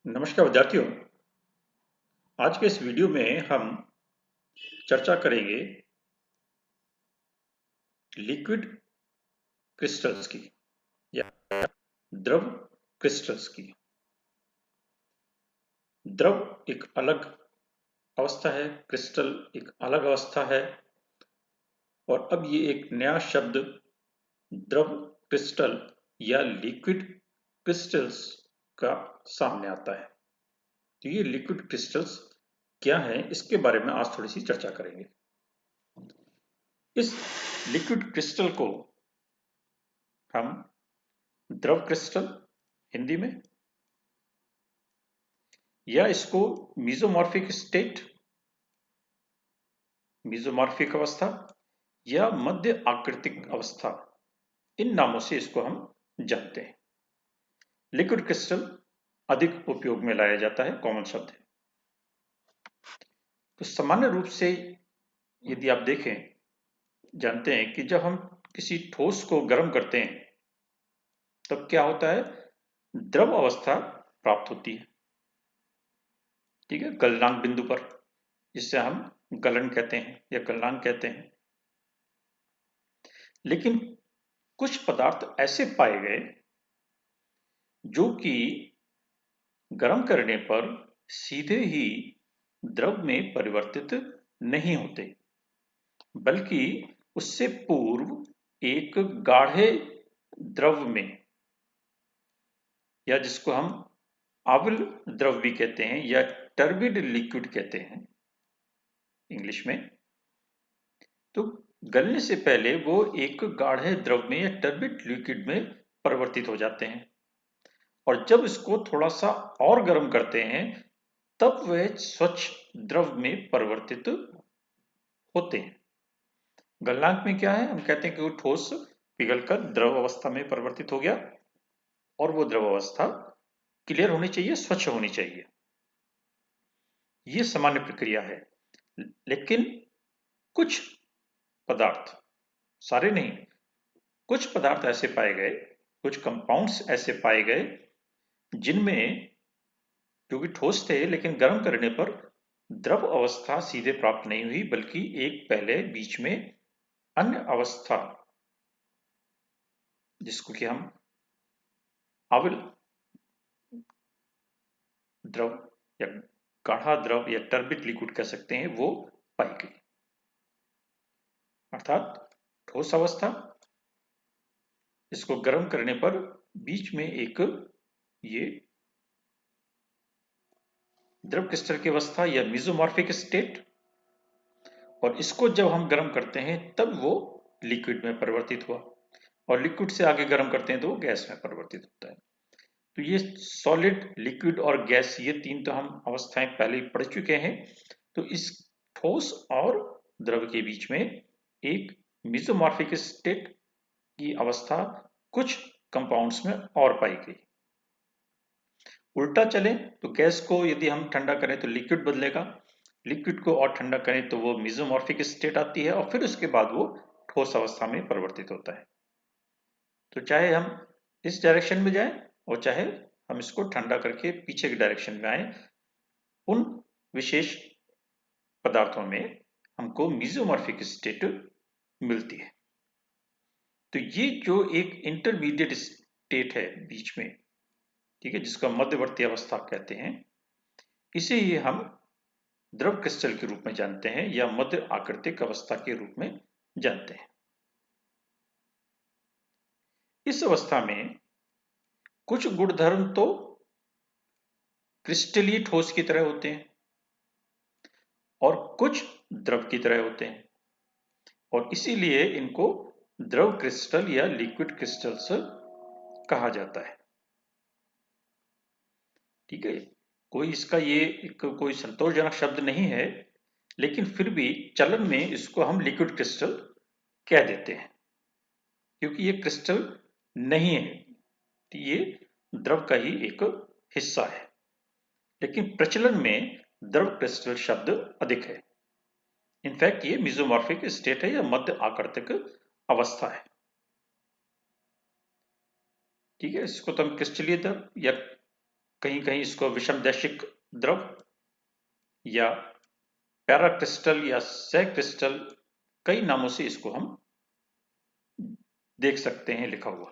नमस्कार विद्यार्थियों। आज के इस वीडियो में हम चर्चा करेंगे लिक्विड क्रिस्टल्स की या द्रव क्रिस्टल्स की। द्रव एक अलग अवस्था है, क्रिस्टल एक अलग अवस्था है और अब ये एक नया शब्द द्रव क्रिस्टल या लिक्विड क्रिस्टल्स का सामने आता है। तो ये लिक्विड क्रिस्टल्स क्या है, इसके बारे में आज थोड़ी सी चर्चा करेंगे। इस लिक्विड क्रिस्टल को हम द्रव क्रिस्टल हिंदी में, या इसको मीजोमॉर्फिक स्टेट, मीजोमॉर्फिक अवस्था या मध्य आकृतिक अवस्था, इन नामों से इसको हम जानते हैं। लिक्विड क्रिस्टल अधिक उपयोग में लाया जाता है, कॉमन शब्द है। तो सामान्य रूप से यदि आप देखें, जानते हैं कि जब हम किसी ठोस को गर्म करते हैं तब क्या होता है, द्रव अवस्था प्राप्त होती है। ठीक है, गलनांक बिंदु पर, जिससे हम गलन कहते हैं या गलनांक कहते हैं। लेकिन कुछ पदार्थ ऐसे पाए गए जो कि गर्म करने पर सीधे ही द्रव में परिवर्तित नहीं होते, बल्कि उससे पूर्व एक गाढ़े द्रव में, या जिसको हम आविल द्रव भी कहते हैं या टर्बिड लिक्विड कहते हैं इंग्लिश में, तो गलने से पहले वो एक गाढ़े द्रव में या टर्बिड लिक्विड में परिवर्तित हो जाते हैं। और जब इसको थोड़ा सा और गर्म करते हैं तब वह स्वच्छ द्रव में परिवर्तित होते हैं। गलनांक में क्या है, हम कहते हैं कि वो ठोस पिघलकर द्रव अवस्था में परिवर्तित हो गया और वो द्रव अवस्था क्लियर होनी चाहिए, स्वच्छ होनी चाहिए। ये सामान्य प्रक्रिया है। लेकिन कुछ पदार्थ, सारे नहीं, कुछ पदार्थ ऐसे पाए गए, कुछ कंपाउंड्स ऐसे पाए गए जिनमें, जो कि ठोस थे लेकिन गर्म करने पर द्रव अवस्था सीधे प्राप्त नहीं हुई, बल्कि एक पहले बीच में अन्य अवस्था, जिसको कि हम आविल द्रव या गाढ़ा द्रव या टर्बिड लिक्विड कह सकते हैं, वो पाई गई। अर्थात ठोस अवस्था, इसको गर्म करने पर बीच में एक ये द्रव क्रिस्टल की अवस्था या मीजोमॉर्फिक स्टेट, और इसको जब हम गर्म करते हैं तब वो लिक्विड में परिवर्तित हुआ, और लिक्विड से आगे गर्म करते हैं तो वो गैस में परिवर्तित होता है। तो ये सॉलिड, लिक्विड और गैस, ये तीन तो हम अवस्थाएं पहले ही पढ़ चुके हैं। तो इस ठोस और द्रव के बीच में एक मीजोमॉर्फिक स्टेट की अवस्था कुछ कंपाउंड्स में और पाई गई। उल्टा चले तो गैस को यदि हम ठंडा करें तो लिक्विड बदलेगा, लिक्विड को और ठंडा करें तो वो मीजोमॉर्फिक स्टेट आती है, और फिर उसके बाद वो ठोस अवस्था में परिवर्तित होता है। तो चाहे हम इस डायरेक्शन में जाएं और चाहे हम इसको ठंडा करके पीछे के डायरेक्शन में आए, उन विशेष पदार्थों में हमको मीजोमॉर्फिक स्टेट मिलती है। तो ये जो एक इंटरमीडिएट स्टेट है बीच में, ठीक है, जिसका मध्यवर्ती अवस्था कहते हैं, इसे ही हम द्रव क्रिस्टल के रूप में जानते हैं या मध्य आकृतिक अवस्था के रूप में जानते हैं। इस अवस्था में कुछ गुणधर्म तो क्रिस्टलीय ठोस की तरह होते हैं और कुछ द्रव की तरह होते हैं, और इसीलिए इनको द्रव क्रिस्टल या लिक्विड क्रिस्टल्स कहा जाता है। ठीक है, कोई इसका ये कोई संतोषजनक शब्द नहीं है, लेकिन फिर भी चलन में इसको हम लिक्विड क्रिस्टल कह देते हैं, क्योंकि ये क्रिस्टल नहीं है, तो ये द्रव का ही एक हिस्सा है। लेकिन प्रचलन में द्रव क्रिस्टल शब्द अधिक है। इनफैक्ट ये मीजोमॉर्फिक स्टेट है या मध्य आकृतिक अवस्था है। ठीक है, इसको तो हम क्रिस्टलीय द्रव या कहीं कहीं इसको विषमदैशिक द्रव या पैराक्रिस्टल या सैक्रिस्टल, कई नामों से इसको हम देख सकते हैं लिखा हुआ।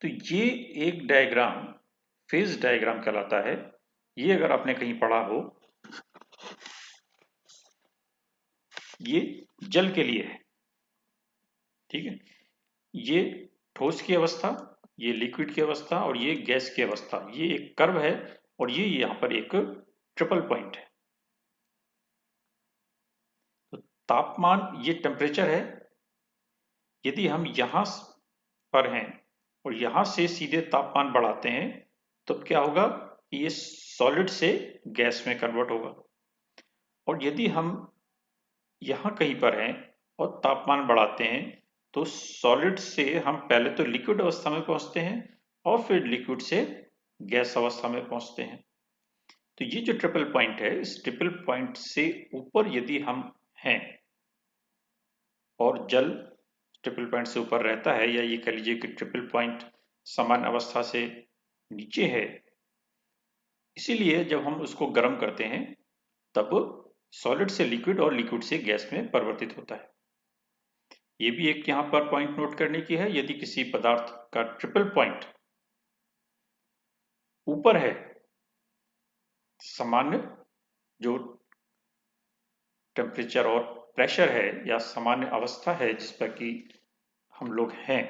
तो ये एक डायग्राम फेज डायग्राम कहलाता है। ये अगर आपने कहीं पढ़ा हो, ये जल के लिए है, ठीक है। ये ठोस की अवस्था, ये लिक्विड की अवस्था और ये गैस की अवस्था, ये एक कर्व है और ये यहाँ पर एक ट्रिपल पॉइंट है। तो तापमान, ये टेम्परेचर है। यदि हम यहाँ पर हैं और यहाँ से सीधे तापमान बढ़ाते हैं तो क्या होगा कि ये सॉलिड से गैस में कन्वर्ट होगा। और यदि हम यहाँ कहीं पर हैं और तापमान बढ़ाते हैं तो सॉलिड से हम पहले तो लिक्विड अवस्था में पहुंचते हैं और फिर लिक्विड से गैस अवस्था में पहुंचते हैं। तो ये जो ट्रिपल पॉइंट है, इस ट्रिपल पॉइंट से ऊपर यदि हम हैं और जल ट्रिपल पॉइंट से ऊपर रहता है, या ये कह लीजिए कि ट्रिपल पॉइंट समान अवस्था से नीचे है, इसीलिए जब हम उसको गर्म करते हैं तब सॉलिड से लिक्विड और लिक्विड से गैस में परिवर्तित होता है। ये भी एक यहाँ पर पॉइंट नोट करने की है, यदि किसी पदार्थ का ट्रिपल पॉइंट ऊपर है, सामान्य जो टेम्परेचर और प्रेशर है या सामान्य अवस्था है जिस पर कि हम लोग हैं,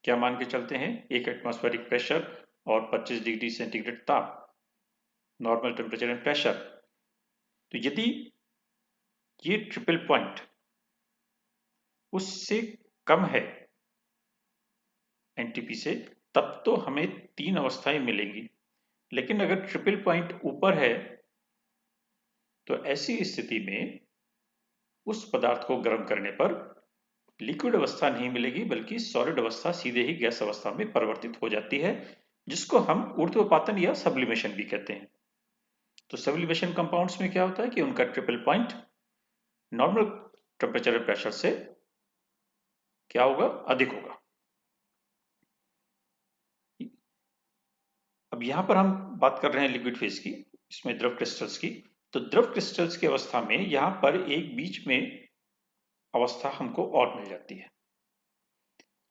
क्या मान के चलते हैं, 1 एटमॉस्फेरिक प्रेशर और 25 डिग्री सेंटीग्रेड ताप, नॉर्मल टेम्परेचर एंड प्रेशर। तो यदि ये ट्रिपल पॉइंट उससे कम है एनटीपी से, तब तो हमें 3 अवस्थाएं मिलेंगी। लेकिन अगर ट्रिपल पॉइंट ऊपर है तो ऐसी स्थिति में उस पदार्थ को गर्म करने पर लिक्विड अवस्था नहीं मिलेगी, बल्कि सॉलिड अवस्था सीधे ही गैस अवस्था में परिवर्तित हो जाती है, जिसको हम ऊर्ध्वपातन या सब्लिमेशन भी कहते हैं। तो सब्लिमेशन कंपाउंड्स में क्या होता है कि उनका ट्रिपल पॉइंट नॉर्मल टेम्परेचर और प्रेशर से क्या होगा, अधिक होगा। अब यहां पर हम बात कर रहे हैं लिक्विड फेज की, इसमें द्रव क्रिस्टल्स की। तो द्रव क्रिस्टल्स की अवस्था में यहां पर एक बीच में अवस्था हमको और मिल जाती है।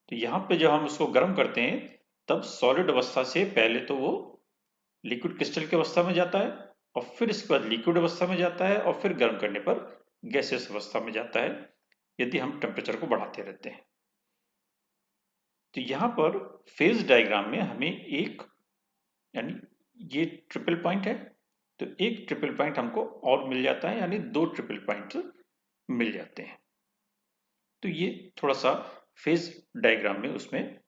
तो यहाँ पे जब हम उसको गर्म करते हैं तब सॉलिड अवस्था से पहले तो वो लिक्विड क्रिस्टल की अवस्था में जाता है और फिर इसके बाद लिक्विड अवस्था में जाता है और फिर गर्म करने पर गैसियस अवस्था में जाता है, यदि हम टेम्परेचर को बढ़ाते रहते हैं। तो यहाँ पर फेज डायग्राम में हमें एक, यानी ये ट्रिपल पॉइंट है तो एक ट्रिपल पॉइंट हमको और मिल जाता है, यानी 2 ट्रिपल पॉइंट मिल जाते हैं। तो ये थोड़ा सा फेज डायग्राम में उसमें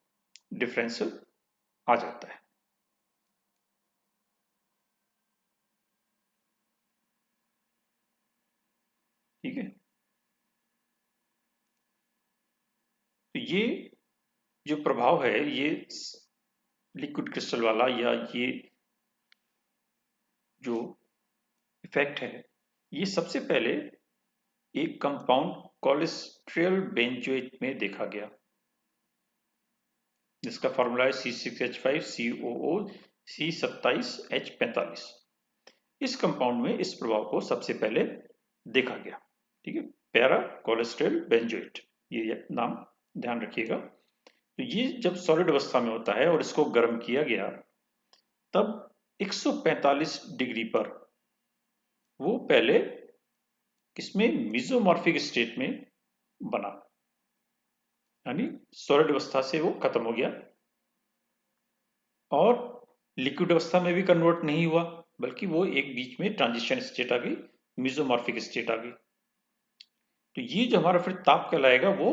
डिफरेंस आ जाता है। ठीक है। तो ये जो प्रभाव है, ये लिक्विड क्रिस्टल वाला या ये जो इफेक्ट है, ये सबसे पहले एक कंपाउंड कोलेस्ट्रियल बेंजोएट में देखा गया, जिसका फॉर्मूला है C6H5COO C27H45। इस कंपाउंड में इस प्रभाव को सबसे पहले देखा गया। ठीक है, पैरा कोलेस्ट्रियल बेंजोएट, ये नाम ध्यान रखिएगा। तो ये जब सॉलिड अवस्था में होता है और इसको गर्म किया गया तब 145 डिग्री पर वो पहले किसमें, मेसोमॉर्फिक स्टेट में बना, यानी सॉलिड अवस्था से वो खत्म हो गया और लिक्विड अवस्था में भी कन्वर्ट नहीं हुआ, बल्कि वो एक बीच में ट्रांजिशन स्टेट आ गई, मेसोमॉर्फिक स्टेट आ गई। तो ये जो हमारा फिर ताप कहलाएगा वो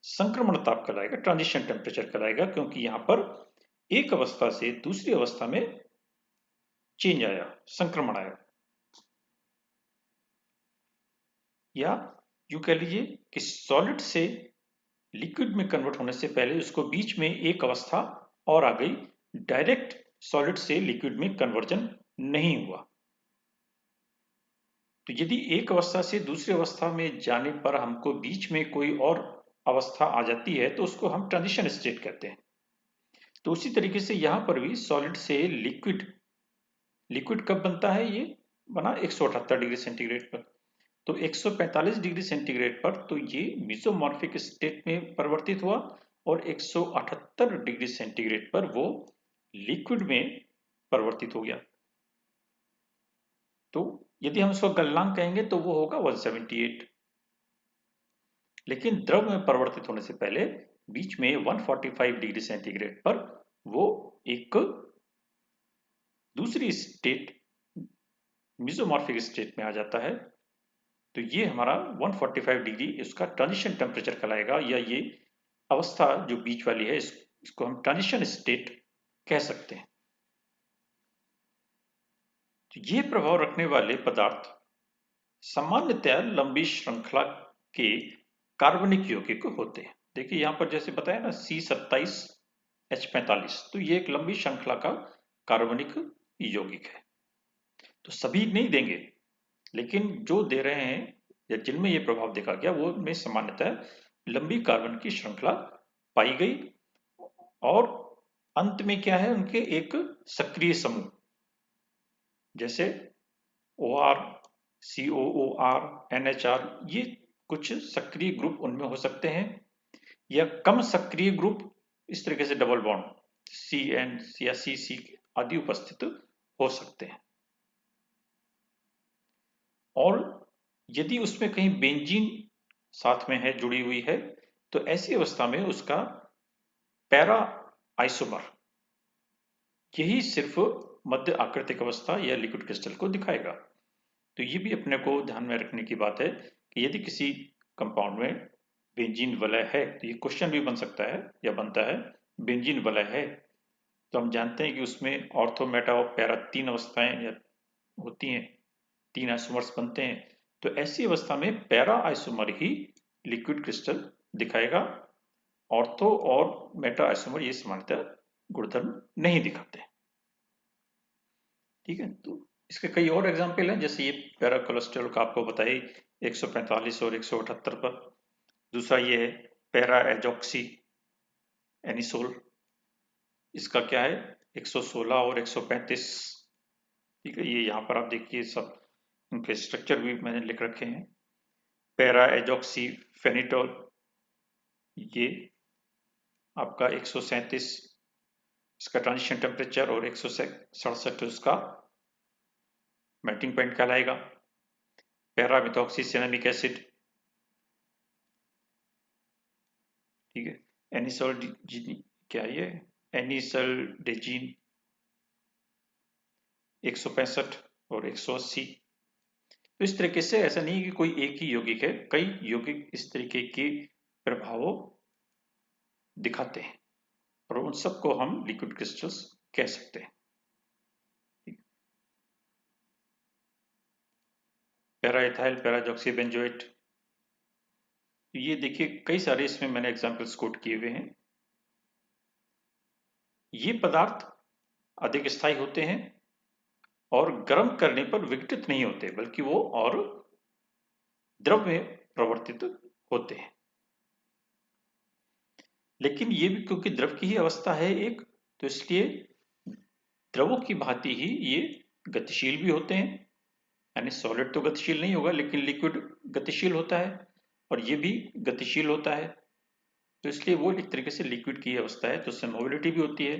संक्रमण ताप कहलाएगा, ट्रांजिशन टेम्परेचर कहलाएगा, क्योंकि यहां पर एक अवस्था से दूसरी अवस्था में चेंज आया, संक्रमण आया। या यूं कह लीजिए कि सॉलिड से लिक्विड में कन्वर्ट होने से पहले उसको बीच में एक अवस्था और आ गई, डायरेक्ट सॉलिड से लिक्विड में कन्वर्जन नहीं हुआ। तो यदि एक अवस्था से दूसरी अवस्था में जाने पर हमको बीच में कोई और अवस्था आ जाती है तो उसको हम ट्रांजिशन स्टेट कहते हैं। तो उसी तरीके से यहां पर भी सॉलिड से लिक्विड, लिक्विड कब बनता है? ये बना 178 डिग्री सेंटीग्रेड पर। तो 145 डिग्री सेंटीग्रेड पर तो ये मेसोमॉर्फिक स्टेट में परिवर्तित हुआ, और 178 डिग्री सेंटीग्रेड पर वो लिक्विड में परिवर्तित हो गया। तो यदि हम उसको गलनांक कहेंगे तो वो होगा 178। लेकिन द्रव में परिवर्तित होने से पहले बीच में 145 डिग्री सेंटीग्रेड पर वो एक दूसरी स्टेट, मेसोमॉर्फिक स्टेट में आ जाता है। तो ये हमारा 145 डिग्री इसका ट्रांजिशन टेम्परेचर कहलाएगा, या ये अवस्था जो बीच वाली है इसको हम ट्रांजिशन स्टेट कह सकते हैं। तो ये प्रभाव रखने वाले पदार्थ सामान्यतया लंबी श्रृंखला के कार्बनिक यौगिक होते हैं। देखिए यहां पर जैसे बताया ना C27H45, तो ये एक लंबी श्रृंखला का कार्बनिक यौगिक है। तो सभी नहीं देंगे, लेकिन जो दे रहे हैं या जिनमें ये प्रभाव देखा गया वो में सामान्यतः लंबी कार्बन की श्रृंखला पाई गई। और अंत में क्या है, उनके एक सक्रिय समूह, जैसे OR, COOR, NHR, ये कुछ सक्रिय ग्रुप उनमें हो सकते हैं, या कम सक्रिय ग्रुप इस तरीके से डबल बॉन्ड CN या CC आदि उपस्थित हो सकते हैं। और यदि उसमें कहीं बेंजीन साथ में है, जुड़ी हुई है, तो ऐसी अवस्था में उसका पैरा आइसोमर यही सिर्फ मध्य आकृतिक अवस्था या लिक्विड क्रिस्टल को दिखाएगा। तो ये भी अपने को ध्यान में रखने की बात है कि यदि किसी कंपाउंड में बेंजीन वलय है, तो ये क्वेश्चन भी बन सकता है या बनता है, बेंजीन वलय है तो हम जानते हैं कि उसमें ऑर्थो, मेटा और पैरा 3 अवस्थाएं या होती हैं, 3 आइसोमर्स बनते हैं। तो ऐसी अवस्था में पैरा आइसोमर ही लिक्विड क्रिस्टल दिखाएगा। ऑर्थो और मेटा आइसोमर ये सामान्यतः गुणधर्म नहीं दिखाते। ठीक है, तो इसके कई और एग्जाम्पल हैं, जैसे ये पैरा कोलेस्ट्रॉल का आपको बताइए 145 और 178 पर। दूसरा ये है पैरा एजॉक्सी एनिसोल, इसका क्या है 116 और 135। ठीक है, ये यहाँ पर आप देखिए सब उनके स्ट्रक्चर भी मैंने लिख रखे हैं। पैरा एजॉक्सी फेनिटोल, ये आपका 137 इसका ट्रांजिशन टेम्परेचर, और 167 उसका मेल्टिंग पॉइंट कहलाएगा। पैरा मिथॉक्सी सिनेमिक एसिड, ठीक है, एनिसोल क्या ये एनिसल्डेजीन 165 और 180। तो इस तरीके से ऐसा नहीं कि कोई एक ही यौगिक है, कई यौगिक इस तरीके के प्रभावों दिखाते हैं, और उन सबको हम लिक्विड क्रिस्टल्स कह सकते हैं। पैरा इथाइल पैराजॉक्सी बेंजोएट, ये देखिए कई सारे इसमें मैंने एग्जांपल्स कोट किए हुए हैं। ये पदार्थ अधिक स्थायी होते हैं और गर्म करने पर विघटित नहीं होते, बल्कि वो और द्रव में प्रवर्तित होते हैं। लेकिन ये भी क्योंकि द्रव की ही अवस्था है एक, तो इसलिए द्रवों की भांति ही ये गतिशील भी होते हैं। यानी सॉलिड तो गतिशील नहीं होगा, लेकिन लिक्विड गतिशील होता है, और ये भी गतिशील होता है। तो इसलिए वो एक तरीके से लिक्विड की अवस्था है, तो उससे मोबिलिटी भी होती है,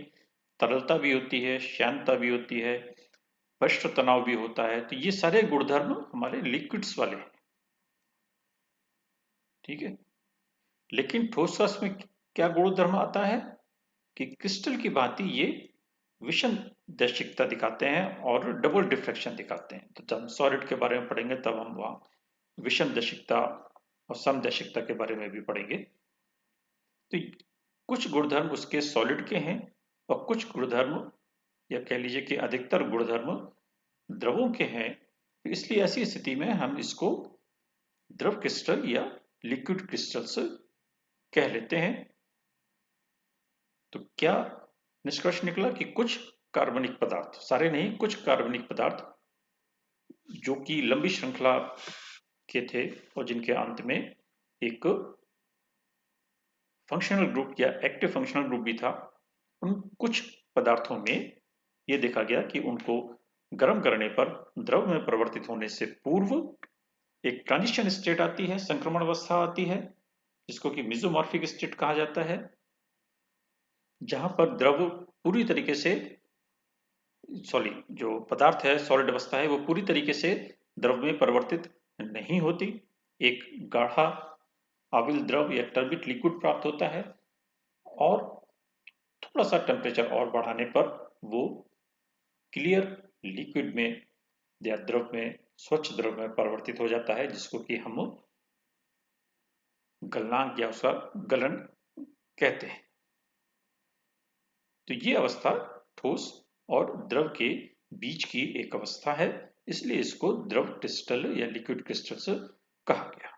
तरलता भी होती है, श्यानता भी होती है, पृष्ठ तनाव भी होता है। तो ये सारे गुणधर्म हमारे लिक्विड्स वाले हैं। ठीक है, लेकिन ठोस रस में क्या गुणधर्म आता है कि क्रिस्टल की भांति ये विषम दैशिकता दिखाते हैं और डबल डिफ्रैक्शन दिखाते हैं। तो जब हम सॉलिड के बारे में पढ़ेंगे तब हम वहां विषम दैशिकता और समदैशिकता के बारे में भी पढ़ेंगे। तो कुछ गुणधर्म उसके सॉलिड के हैं, और कुछ गुणधर्म या कह लीजिए कि अधिकतर गुणधर्म द्रवों के हैं। तो इसलिए ऐसी स्थिति में हम इसको द्रव क्रिस्टल या लिक्विड क्रिस्टल्स कह लेते हैं। तो क्या निष्कर्ष निकला कि कुछ कार्बनिक पदार्थ, सारे नहीं, कुछ कार्बनिक पदार्थ जो कि लंबी श्रृंखला के थे और जिनके अंत में एक फंक्शनल ग्रुप या एक्टिव फंक्शनल ग्रुप भी था, उन कुछ पदार्थों में ये देखा गया कि उनको गर्म करने पर द्रव में परिवर्तित होने से पूर्व एक ट्रांजिशन स्टेट आती है, संक्रमण अवस्था आती है, जिसको कि मेसोमॉर्फिक स्टेट कहा जाता है, जहां पर द्रव पूरी तरीके से जो पदार्थ है, सॉलिड अवस्था है, वो पूरी तरीके से द्रव में परिवर्तित नहीं होती। एक गाढ़ा आविल द्रव या टर्बिड लिक्विड प्राप्त होता है और थोड़ा सा टेम्परेचर और बढ़ाने पर वो क्लियर लिक्विड में या द्रव में, स्वच्छ द्रव में परिवर्तित हो जाता है, जिसको कि हम गलनांक या उसका गलन कहते हैं। तो ये अवस्था ठोस और द्रव के बीच की एक अवस्था है, इसलिए इसको द्रव क्रिस्टल या लिक्विड क्रिस्टल्स कहा गया।